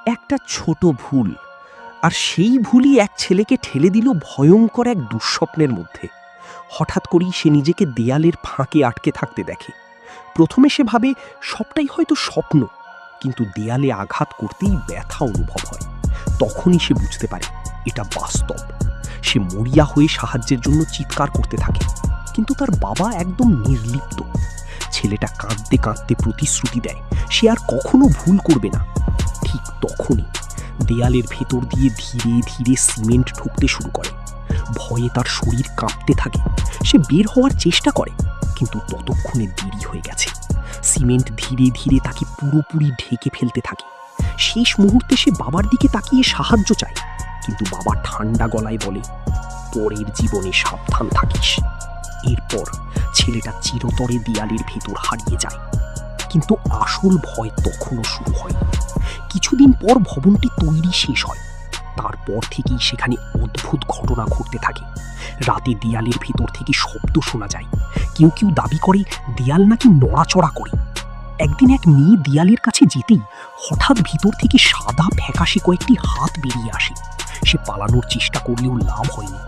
একটা ছোট ভুল, আর সেই ভুলই এক ছেলেকে ঠেলে দিল ভয়ঙ্কর এক দুঃস্বপ্নের মধ্যে। হঠাৎ করেই সে নিজেকে দেয়ালের ফাঁকে আটকে থাকতে দেখে। প্রথমে সে ভাবে সবটাই হয়তো স্বপ্ন, কিন্তু দেয়ালে আঘাত করতেই ব্যথা অনুভব হয়। তখনই সে বুঝতে পারে এটা বাস্তব। সে মরিয়া হয়ে সাহায্যের জন্য চিৎকার করতে থাকে, কিন্তু তার বাবা একদম নির্লিপ্ত। ছেলেটা কাঁদতে কাঁদতে প্রতিশ্রুতি দেয় সে আর কখনো ভুল করবে না। ঠিক তখনই দেয়ালের ভেতর দিয়ে ধীরে ধীরে সিমেন্ট ঢুকতে শুরু করে। ভয়ে তার শরীর কাঁপতে থাকে। সে বের হওয়ার চেষ্টা করে, কিন্তু ততক্ষণে দেরি হয়ে গেছে। সিমেন্ট ধীরে ধীরে তাকে পুরোপুরি ঢেকে ফেলতে থাকে। শেষ মুহূর্তে সে বাবার দিকে তাকিয়ে সাহায্য চায়, কিন্তু বাবা ঠান্ডা গলায় বলে, পরের জীবনে সাবধান থাকিস। এরপর ছেলেটা চিরতরে দেয়ালের ভেতর হারিয়ে যায়। কিন্তু আসল ভয় তখনও শুরু হয়। কিছুদিন পর ভবনটি তৈরি শেষ হয়। তারপর থেকেই সেখানে অদ্ভুত ঘটনা ঘটতে থাকে। রাতে দেয়ালের ভেতর থেকে শব্দ শোনা যায়। কেউ কেউ দাবি করে দেয়াল নাকি নড়াচড়া করে। একদিন এক মেয়ে দেয়ালের কাছে যেতেই হঠাৎ ভিতর থেকে সাদা ফ্যাকাশে কয়েকটি হাত বেরিয়ে আসে। সে পালানোর চেষ্টা করলেও লাভ হয়নি।